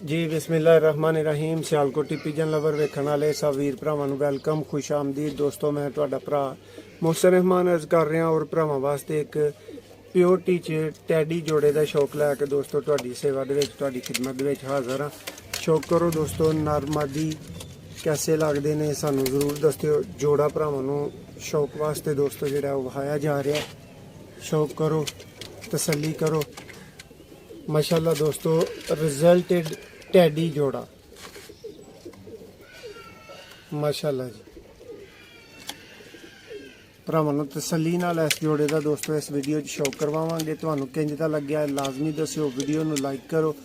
जी बिस्मिल्लाहिर्रहमानिर्रहीम। Sialkoti pigeon lover वेखण वाले सब वीर भरावां नूं वेलकम, खुश आमदीद। दोस्तों मैं तुहाडा भरा मोहसिन रहमान अर्ज कर रहा और भरावां वास्ते एक प्योरिटी च टैडी जोड़े का शौक लैके दोस्तों तुहाडी सेवा दे विच तुहाडी खिदमत दे विच हाज़र हाँ। शौक करो दोस्तों, नर मादी कैसे लगते हैं सानू जरूर दस्सिओ। जोड़ा भरावां नूं शौक वास्ते दोस्तों जिहड़ा वहाया जा रहा है। शौक करो, तसल्ली करो। माशाल्लाह दोस्तों, रिजल्टेड टैडी जोड़ा माशाल्लाह जी। भरावां नूं तसल्ली नाल इस जोड़े का दोस्तों इस वीडियो शौक करवावांगे। तुहानूं किंज दा लग्गिआ लाजमी दस्सिओ। वीडियो नूं लाइक करो,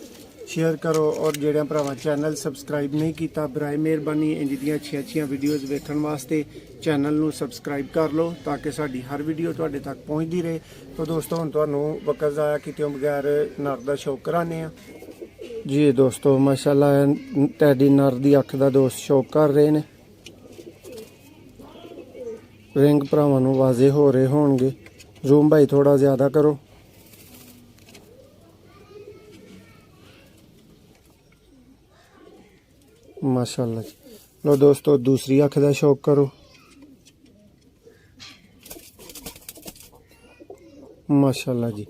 शेयर करो और जिहड़े भरावां चैनल सबसक्राइब नहीं किया बराए मेहरबानी इंज दियां अच्छी वीडियोज़ वेखण वास्ते चैनल नूं सबसक्राइब कर लो ताकि साडी हर वीडियो तुहाडे तक पहुँचती रहे। तो दोस्तों हुण तुहानूं वक्त ज़ाया कीते बगैर नर दा शौक कराने आ जी। दोस्तों माशाल्लाह टैडी नर दी अख दा दोस्त शौक कर रहे ने। रिंग भरावां नूं वाजे हो रहे होणगे। जूम भाई थोड़ा ज़्यादा करो। माशाल्लाह जी। लो दोस्तों दूसरी अख दा शौक करो। माशाल्लाह जी,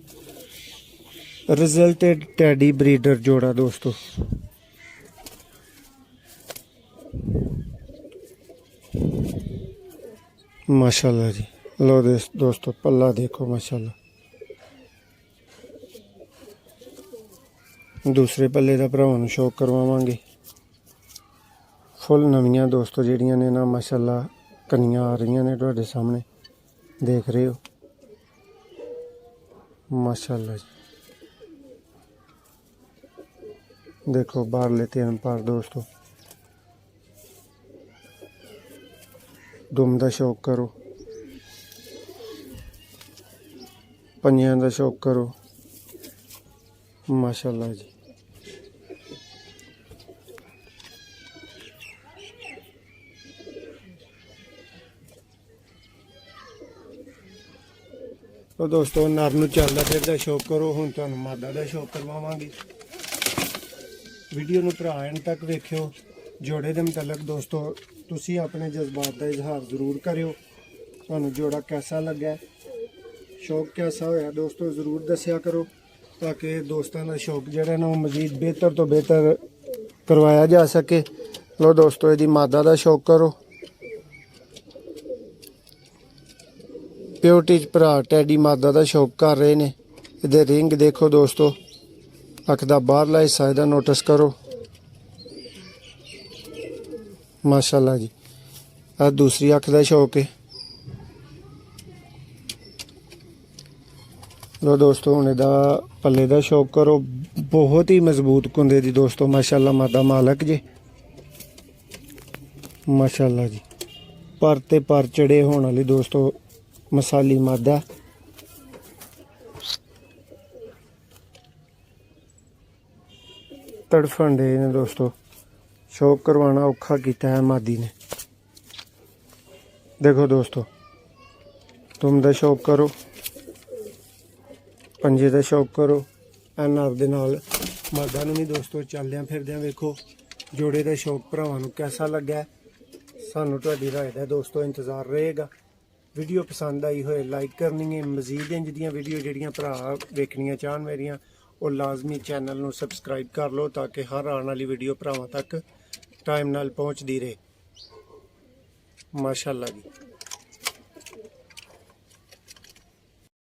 रिजल्टेड टैडी ब्रीडर जोड़ा दोस्तों। माशाल्लाह जी। लो दोस्तों पल्ला देखो माशाल्लाह। दूसरे पल्ले का भरावां नूं शौक करवावांगे। फुल नवियां दोस्तों जिहड़ियां ने ना माशाल्लाह कनियां आ रही ने तुहाडे सामने देख रहे हो। माशाल्लाह जी, देखो बाहरले तीन पार दोस्तों। दुम दा शौक करो, पंजियां दा शौक करो। माशाल्लाह जी। तो दोस्तों नर नूं चलदा फिरदा शौक करो। हुण तुहानूं मादा दा शौक करवावांगे। वीडियो नूं भरा एंड तक वेखियो। जोड़े दे मुतलक दोस्तों तुसी अपने जज्बात का इजहार जरूर करियो। तुहानूं जोड़ा कैसा लगा, शौक कैसा होया दोस्तों जरूर दस्सिया करो ताकि दोस्तों का शौक जिहड़ा ना मजीद बेहतर तो बेहतर करवाया जा सके। लो दोस्तों इहदी मादा का शौक करो। प्योरिटी भरा टैडी मादा का शौक कर रहे ने। इहदे रिंग देखो दोस्तों, अख दा बाहरला हिस्सा इहदा नोटिस करो। माशाल्लाह जी। आ दूसरी अख का शौक है। लो दोस्तों हुण इहदा पल्ले का शौक करो। बहुत ही मजबूत कुंदे दी दोस्तों माशाल्लाह मादा मालक जी। माशाल्लाह जी, पर ते पर चढ़े होने वाली दोस्तों मसाली मादा। तड़फन डे ने दोस्तों, शौक करवाना औखा किया है मादी ने। देखो दोस्तों तुम दा शौक करो, पंजे का शौक करो। नर दे नाल मादा नूं भी दोस्तों चलद्या फिरद्या वेखो। जोड़े का शौक भरावां नूं कैसा लगा सानू तुहाडी राय दा दोस्तों इंतज़ार रहेगा। वीडियो पसंद आई होए लाइक करनी है। मजीद इंज दियां वीडियो जिहड़ियां भरा वेखनियां चाहन मेरियां और लाजमी चैनल नूं सबसक्राइब कर लो ताकि हर आने वाली वीडियो भरावां तक टाइम नाल पहुँचती रहे। माशाल्लाह जी।